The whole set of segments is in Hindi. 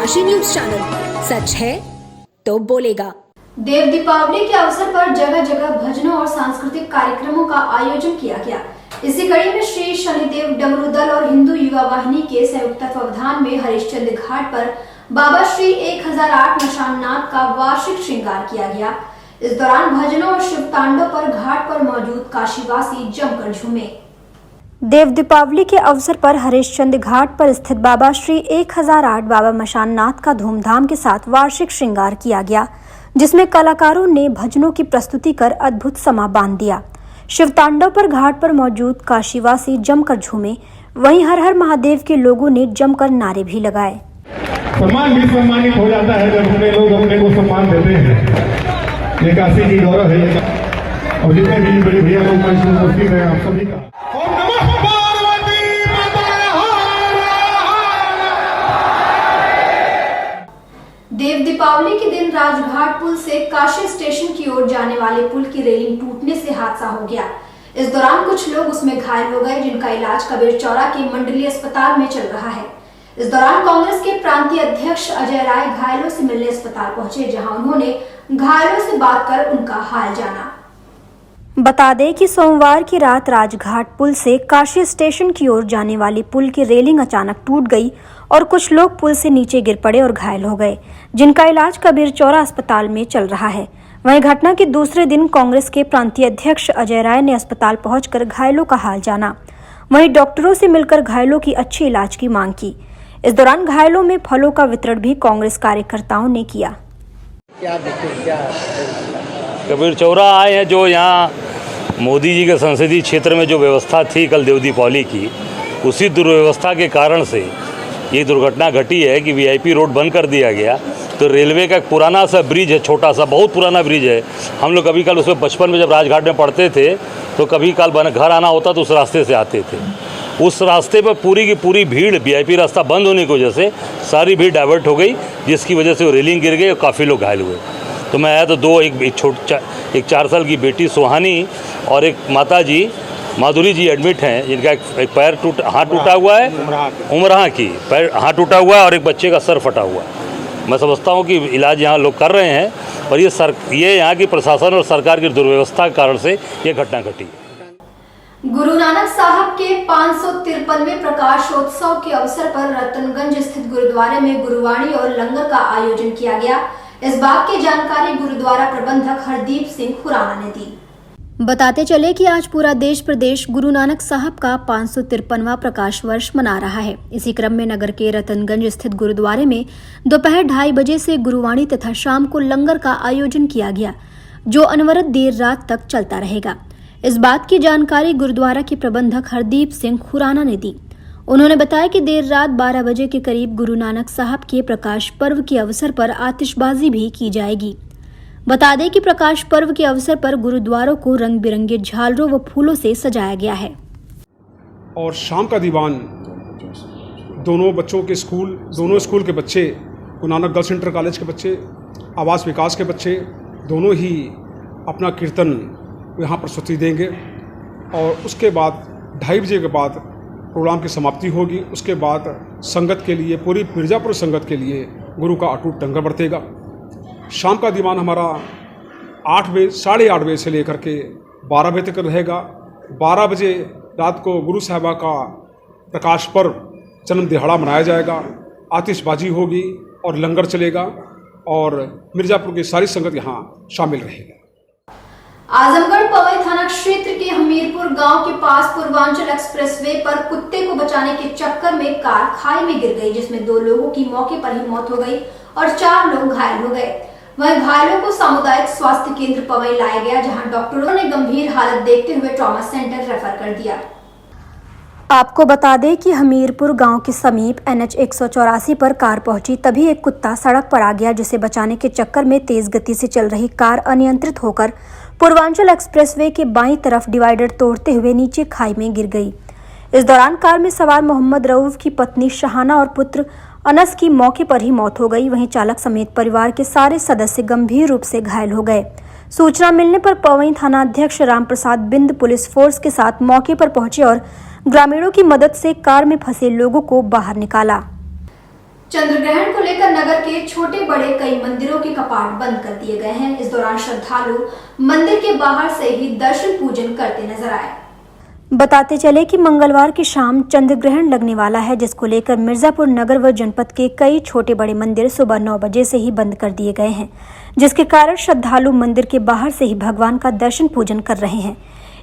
काशी न्यूज चैनल, सच है तो बोलेगा। देव दीपावली के अवसर पर जगह जगह भजनों और सांस्कृतिक कार्यक्रमों का आयोजन किया गया। इसी कड़ी में श्री शनिदेव डमरू दल और हिंदू युवा वाहिनी के संयुक्त तत्वावधान में हरिश्चंद्र घाट पर बाबा श्री 1008 मशाननाथ का वार्षिक श्रृंगार किया गया। इस दौरान भजनों और शिव तांडव पर घाट पर मौजूद काशीवासी जमकर झूमे। देव दीपावली के अवसर पर हरिश्चंद्र घाट पर स्थित बाबा श्री 1008 बाबा मशाननाथ का धूमधाम के साथ वार्षिक श्रृंगार किया गया, जिसमें कलाकारों ने भजनों की प्रस्तुति कर अद्भुत समा बांध दिया। शिव तांडव पर घाट पर मौजूद काशीवासी जमकर झूमे। वहीं हर हर महादेव के लोगों ने जमकर नारे भी लगाए। सम्मान भी सम्मानित हो जाता है जब अपने लोग अपने को सम्मान देते हैं। ये काशी की गौरव है। और जितने भी बड़े भैया लोग उपस्थित हैं, आप सभी का देव दीपावली के दिन राजघाट पुल से काशी स्टेशन की ओर जाने वाले पुल की रेलिंग टूटने से हादसा हो गया। इस दौरान कुछ लोग उसमें घायल हो गए, जिनका इलाज कबीर चौरा के मंडलीय अस्पताल में चल रहा है। इस दौरान कांग्रेस के प्रांतीय अध्यक्ष अजय राय घायलों से मिलने अस्पताल पहुंचे, जहां उन्होंने घायलों से बात कर उनका हाल जाना। बता दें कि सोमवार की रात राजघाट पुल से काशी स्टेशन की ओर जाने वाली पुल की रेलिंग अचानक टूट गई और कुछ लोग पुल से नीचे गिर पड़े और घायल हो गए, जिनका इलाज कबीर चौरा अस्पताल में चल रहा है। वहीं घटना के दूसरे दिन कांग्रेस के प्रांतीय अध्यक्ष अजय राय ने अस्पताल पहुंचकर घायलों का हाल जाना। वहीं डॉक्टरों से मिलकर घायलों की अच्छी इलाज की मांग की। इस दौरान घायलों में फलों का वितरण भी कांग्रेस कार्यकर्ताओं ने किया। कबीर चौरा आए हैं, जो यहाँ मोदी जी के संसदीय क्षेत्र में जो व्यवस्था थी कल देव दीपावली की, उसी दुर्व्यवस्था के कारण से ये दुर्घटना घटी है कि वीआईपी रोड बंद कर दिया गया। तो रेलवे का एक पुराना सा ब्रिज है, छोटा सा, बहुत पुराना ब्रिज है। हम लोग कभी कल उसमें बचपन में जब राजघाट में पढ़ते थे तो कभी कल घर आना होता तो उस रास्ते से आते थे। उस रास्ते पर पूरी की पूरी भीड़, वीआईपी रास्ता बंद होने की वजह से सारी भीड़ डाइवर्ट हो गई, जिसकी वजह से वो रेलिंग गिर गई और काफ़ी लोग घायल हुए। तो मैं आया तो एक 4 साल की बेटी सुहानी और एक माता जी माधुरी जी एडमिट हैं, जिनका एक पैर हाथ टूटा हुआ है, उमराह की पैर हाथ टूटा हुआ है और एक बच्चे का सर फटा हुआ है। मैं समझता हूँ कि इलाज यहाँ लोग कर रहे हैं, पर ये यहाँ की प्रशासन और सरकार की दुर्व्यवस्था के कारण से ये घटना घटी। गुरु नानक साहब के 553वें प्रकाशोत्सव के अवसर पर रतनगंज स्थित गुरुद्वारे में गुरुवाणी और लंगर का आयोजन किया गया। इस बात की जानकारी गुरुद्वारा प्रबंधक हरदीप सिंह खुराना ने दी। बताते चले कि आज पूरा देश प्रदेश गुरु नानक साहब का 553वां प्रकाश वर्ष मना रहा है। इसी क्रम में नगर के रतनगंज स्थित गुरुद्वारे में दोपहर 2:30 बजे से गुरुवाणी तथा शाम को लंगर का आयोजन किया गया, जो अनवरत देर रात तक चलता रहेगा। इस बात की जानकारी गुरुद्वारा के प्रबंधक हरदीप सिंह खुराना ने दी। उन्होंने बताया कि देर रात 12 बजे के करीब गुरु नानक साहब के प्रकाश पर्व के अवसर पर आतिशबाजी भी की जाएगी। बता दें कि प्रकाश पर्व के अवसर पर गुरुद्वारों को रंग बिरंगे झालरों व फूलों से सजाया गया है। और शाम का दीवान दोनों स्कूल के बच्चे, Guru Nanak girls inter college के बच्चे, आवास विकास के बच्चे, दोनों ही अपना कीर्तन यहाँ प्रस्तुति देंगे। और उसके बाद 2:30 बजे के बाद प्रोग्राम की समाप्ति होगी। उसके बाद संगत के लिए, पूरी मिर्ज़ापुर संगत के लिए गुरु का अटूट लंगर बरतेगा। शाम का दीवान हमारा 8 बजे, 8:30 बजे से लेकर के 12 बजे तक रहेगा। 12 बजे रात को गुरु साहिबा का प्रकाश पर्व, जन्म दिहाड़ा मनाया जाएगा। आतिशबाजी होगी और लंगर चलेगा और मिर्ज़ापुर की सारी संगत यहाँ शामिल रहेगी। आजमगढ़ पवई थाना क्षेत्र के हमीरपुर गांव के पास पूर्वांचल एक्सप्रेसवे पर कुत्ते को बचाने के चक्कर में कार खाई में गिर गई, जिसमें 2 लोगों की मौके पर ही मौत हो गई और 4 लोग घायल हो गए। वहीं घायलों को सामुदायिक स्वास्थ्य केंद्र पवई लाया गया, जहां डॉक्टरों ने गंभीर हालत देखते हुए ट्रॉमा सेंटर रेफर कर दिया। आपको बता दें कि हमीरपुर गांव के समीप NH 184 पर कार पहुंची, तभी एक कुत्ता सड़क पर आ गया, जिसे बचाने के चक्कर में तेज गति से चल रही कार अनियंत्रित होकर पूर्वांचल एक्सप्रेसवे के बाईं तरफ डिवाइडर तोड़ते हुए नीचे खाई में गिर गई। इस दौरान कार में सवार मोहम्मद रऊफ की पत्नी शहाना और पुत्र अनस की मौके पर ही मौत हो गई। वहीं चालक समेत परिवार के सारे सदस्य गंभीर रूप से घायल हो गए। सूचना मिलने पर पवई थाना अध्यक्ष रामप्रसाद बिंद पुलिस फोर्स के साथ मौके पर पहुंचे और ग्रामीणों की मदद से कार में फंसे लोगों को बाहर निकाला। चंद्र ग्रहण को लेकर नगर के छोटे बड़े कई मंदिरों के कपाट बंद कर दिए गए हैं। इस दौरान श्रद्धालु मंदिर के बाहर से ही दर्शन पूजन करते नजर आए। बताते चले कि मंगलवार की शाम चंद्र ग्रहण लगने वाला है, जिसको लेकर मिर्जापुर नगर व जनपद के कई छोटे बड़े मंदिर सुबह 9 बजे से ही बंद कर दिए गए हैं, जिसके कारण श्रद्धालु मंदिर के बाहर से ही भगवान का दर्शन पूजन कर रहे हैं।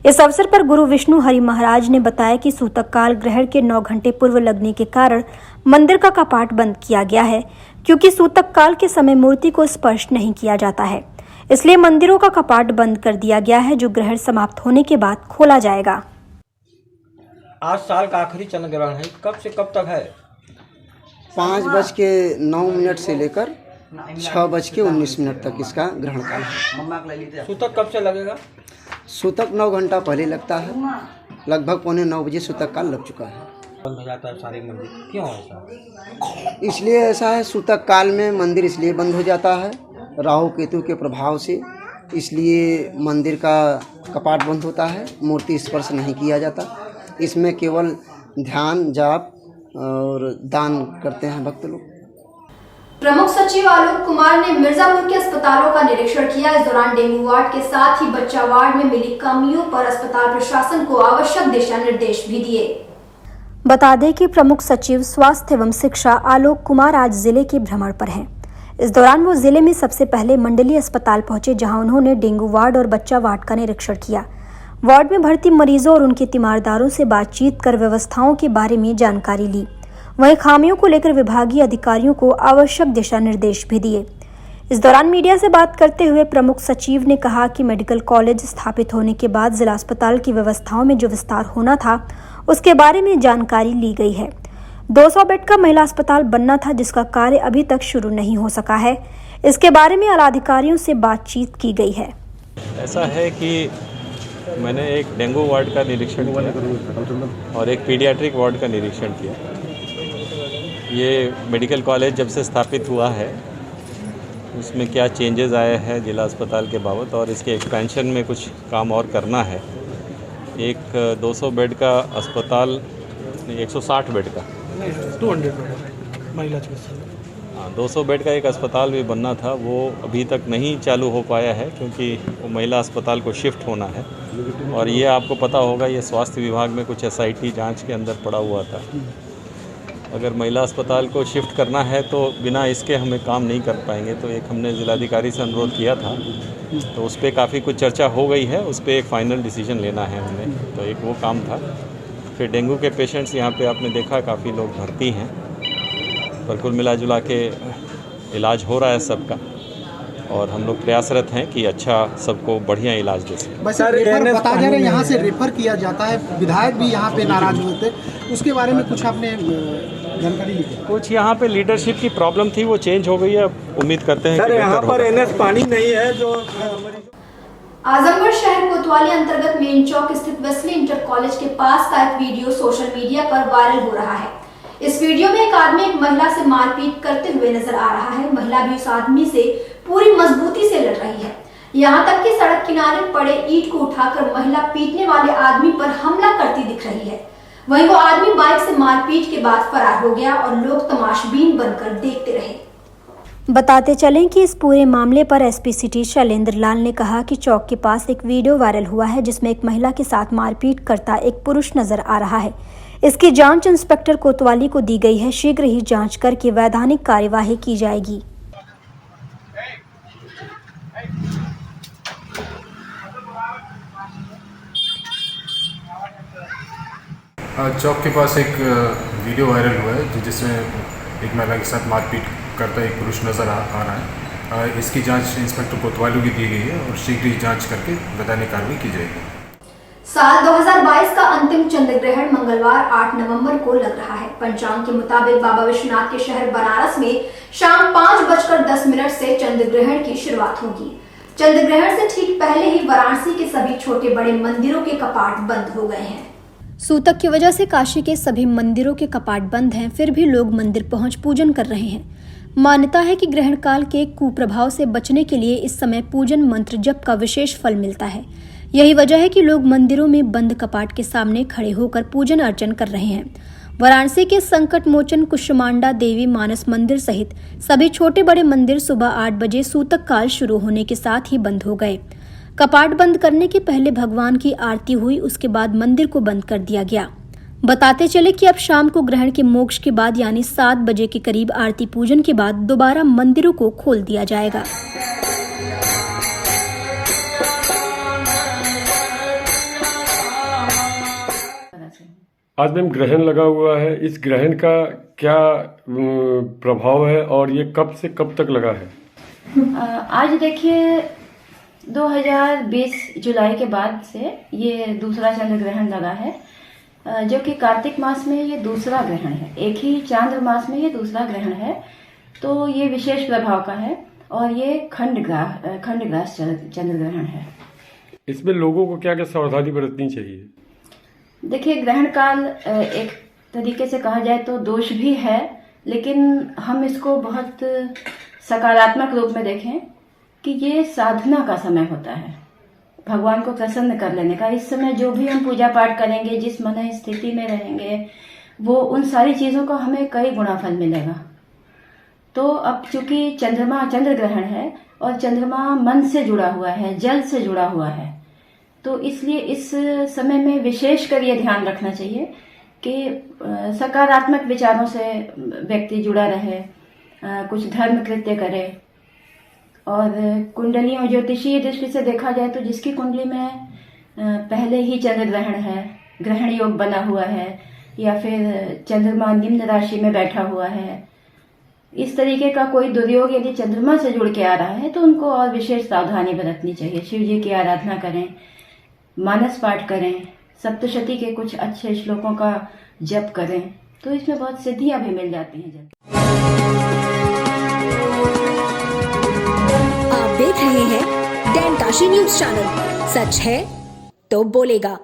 इस अवसर पर गुरु विष्णु हरि महाराज ने बताया कि सूतक काल ग्रहण के 9 घंटे पूर्व लगने के कारण मंदिर का कपाट बंद किया गया है, क्योंकि सूतक काल के समय मूर्ति को स्पर्श नहीं किया जाता है, इसलिए मंदिरों का कपाट बंद कर दिया गया है, जो ग्रहण समाप्त होने के बाद खोला जाएगा। आज साल का आखिरी चंद्र ग्रहण है, कब से कब तक है? 5:09 से लेकर 6:19 तक इसका ग्रहण काल है। सूतक कब से लगेगा? सूतक 9 घंटा पहले लगता है, लगभग 8:45 बजे सूतक काल लग चुका है। बंद हो जाता है सारे मंदिर, क्यों ऐसा? इसलिए ऐसा है, सूतक काल में मंदिर इसलिए बंद हो जाता है राहु केतु के प्रभाव से, इसलिए मंदिर का कपाट बंद होता है, मूर्ति स्पर्श नहीं किया जाता। इसमें केवल ध्यान जाप और दान करते हैं भक्त लोग। प्रमुख सचिव आलोक कुमार ने मिर्जापुर के अस्पतालों का निरीक्षण किया। इस दौरान डेंगू वार्ड के साथ ही बच्चा वार्ड में मिली कमियों पर अस्पताल प्रशासन को आवश्यक दिशा निर्देश भी दिए। बता दें कि प्रमुख सचिव स्वास्थ्य एवं शिक्षा आलोक कुमार आज जिले के भ्रमण पर हैं। इस दौरान वो जिले में सबसे पहले मंडलीय अस्पताल पहुंचे, जहां उन्होंने डेंगू वार्ड और बच्चा वार्ड का निरीक्षण किया। वार्ड में भर्ती मरीजों और उनके तीमारदारों से बातचीत कर व्यवस्थाओं के बारे में जानकारी ली। वहीं खामियों को लेकर विभागीय अधिकारियों को आवश्यक दिशा निर्देश भी दिए। इस दौरान मीडिया से बात करते हुए प्रमुख सचिव ने कहा कि मेडिकल कॉलेज स्थापित होने के बाद जिला अस्पताल की व्यवस्थाओं में जो विस्तार होना था, उसके बारे में जानकारी ली गई है। 200 बेड का महिला अस्पताल बनना था, जिसका कार्य अभी तक शुरू नहीं हो सका है। इसके बारे में आलाधिकारियों से बातचीत की गई है। ऐसा है कि मैंने एक डेंगू वार्ड का निरीक्षण किया और एक पीडियाट्रिक वार्ड का निरीक्षण किया। ये मेडिकल कॉलेज जब से स्थापित हुआ है, उसमें क्या चेंजेस आए हैं जिला अस्पताल के बाबत, और इसके एक्सपेंशन में कुछ काम और करना है। एक 200 बेड का अस्पताल, 160 बेड का, 200 महिला चिकित्सालय, 200 बेड का एक अस्पताल भी बनना था, वो अभी तक नहीं चालू हो पाया है, क्योंकि वो महिला अस्पताल को शिफ्ट होना है। और ये आपको पता होगा, ये स्वास्थ्य विभाग में कुछ SIT जांच के अंदर पड़ा हुआ था। अगर महिला अस्पताल को शिफ्ट करना है तो बिना इसके हमें काम नहीं कर पाएंगे। तो एक हमने जिलाधिकारी से अनुरोध किया था, तो उस पर काफ़ी कुछ चर्चा हो गई है, उस पर एक फ़ाइनल डिसीजन लेना है हमें, तो एक वो काम था। फिर डेंगू के पेशेंट्स यहाँ पे आपने देखा काफ़ी लोग भर्ती हैं, पर कुल मिला जुला के इलाज हो रहा है सबका, और हम लोग प्रयासरत हैं कि अच्छा सबको बढ़िया इलाज दे सकें। बस रेफर बता जा रहे हैं, यहाँ से रेफर किया जाता है, विधायक भी यहाँ पे नाराज हुए थे, उसके बारे में कुछ आपने जानकारी ली? कुछ यहाँ पे लीडरशिप की प्रॉब्लम थी, वो चेंज हो गई है, अब उम्मीद करते हैं कि यहाँ पर NS पानी नहीं है जो। आजमगढ़ शहर कोतवाली अंतर्गत मेन चौक स्थित वेस्ली इंटर कॉलेज के पास का एक वीडियो सोशल मीडिया पर वायरल हो रहा है। इस वीडियो में एक आदमी एक महिला से मारपीट करते हुए नजर आ रहा है। महिला भी उस आदमी से पूरी मजबूती से लड़ रही है, यहाँ तक कि सड़क किनारे पड़े ईंट को उठाकर महिला पीटने वाले आदमी पर हमला करती दिख रही है। वहीं वो आदमी बाइक से मारपीट के बाद फरार हो गया और लोग तमाशबीन बनकर देखते रहे। बताते चलें कि इस पूरे मामले पर SP सिटी शैलेंद्र लाल ने कहा कि चौक के पास एक वीडियो वायरल हुआ है, जिसमें एक महिला के साथ मारपीट करता एक पुरुष नजर आ रहा है। इसकी जांच इंस्पेक्टर कोतवाली को दी गई है। शीघ्र ही जांच करके वैधानिक कार्यवाही की जाएगी। चौक के पास एक वीडियो वायरल हुआ है, जिसमें एक महिला के साथ मारपीट करता एक पुरुष नज़र आ रहा है। इसकी जांच इंस्पेक्टर कोतवाली को दी गई है और शीघ्र ही जांच करके वैधानिक कार्रवाई की जाएगी। साल 2022 का अंतिम चंद्र ग्रहण मंगलवार 8 नवंबर को लग रहा है। पंचांग के मुताबिक बाबा विश्वनाथ के शहर बनारस में शाम 5:10 से चंद्र ग्रहण की शुरुआत होगी। चंद्र ग्रहण से ठीक पहले ही वाराणसी के सभी छोटे बड़े मंदिरों के कपाट बंद हो गए हैं। सूतक की वजह से काशी के सभी मंदिरों के कपाट बंद हैं, फिर भी लोग मंदिर पहुंच पूजन कर रहे हैं। मान्यता है कि ग्रहण काल के कुप्रभाव से बचने के लिए इस समय पूजन मंत्र जप का विशेष फल मिलता है। यही वजह है कि लोग मंदिरों में बंद कपाट के सामने खड़े होकर पूजन अर्चन कर रहे हैं। वाराणसी के संकट मोचन कुष्मांडा देवी मानस मंदिर सहित सभी छोटे बड़े मंदिर सुबह 8 बजे सूतक काल शुरू होने के साथ ही बंद हो गए। कपाट बंद करने के पहले भगवान की आरती हुई, उसके बाद मंदिर को बंद कर दिया गया। बताते चले कि अब शाम को ग्रहण के मोक्ष के बाद यानी 7 बजे के करीब आरती पूजन के बाद दोबारा मंदिरों को खोल दिया जाएगा। आज मैम ग्रहण लगा हुआ है, इस ग्रहण का क्या प्रभाव है और ये कब से कब तक लगा है? आज देखिए 2020 जुलाई के बाद से ये दूसरा चंद्र ग्रहण लगा है, जो कि कार्तिक मास में ये दूसरा ग्रहण है। एक ही चांद्र मास में ये दूसरा ग्रहण है, तो ये विशेष प्रभाव का है और ये खंडग्रास चंद्र ग्रहण है। इसमें लोगों को क्या क्या सावधानी बरतनी चाहिए? देखिए ग्रहण काल एक तरीके से कहा जाए तो दोष भी है, लेकिन हम इसको बहुत सकारात्मक रूप में देखें कि ये साधना का समय होता है, भगवान को प्रसन्न कर लेने का। इस समय जो भी हम पूजा पाठ करेंगे, जिस मन स्थिति में रहेंगे, वो उन सारी चीज़ों का हमें कई गुना फल मिलेगा। तो अब चूंकि चंद्र ग्रहण है और चंद्रमा मन से जुड़ा हुआ है, जल से जुड़ा हुआ है, तो इसलिए इस समय में विशेषकर ये ध्यान रखना चाहिए कि सकारात्मक विचारों से व्यक्ति जुड़ा रहे, कुछ धर्म कृत्य करे। और कुंडलियों ज्योतिषीय दृष्टि से देखा जाए तो जिसकी कुंडली में पहले ही चंद्र ग्रहण है, ग्रहण योग बना हुआ है, या फिर चंद्रमा निम्न राशि में बैठा हुआ है, इस तरीके का कोई दुर्योग यदि चंद्रमा से जुड़ के आ रहा है तो उनको और विशेष सावधानी बरतनी चाहिए। शिव जी की आराधना करें, मानस पाठ करें, सप्तशती के कुछ अच्छे श्लोकों का जप करें, तो इसमें बहुत सिद्धियां भी मिल जाती हैं। आप देख रहे हैं डैन काशी न्यूज चैनल, सच है तो बोलेगा।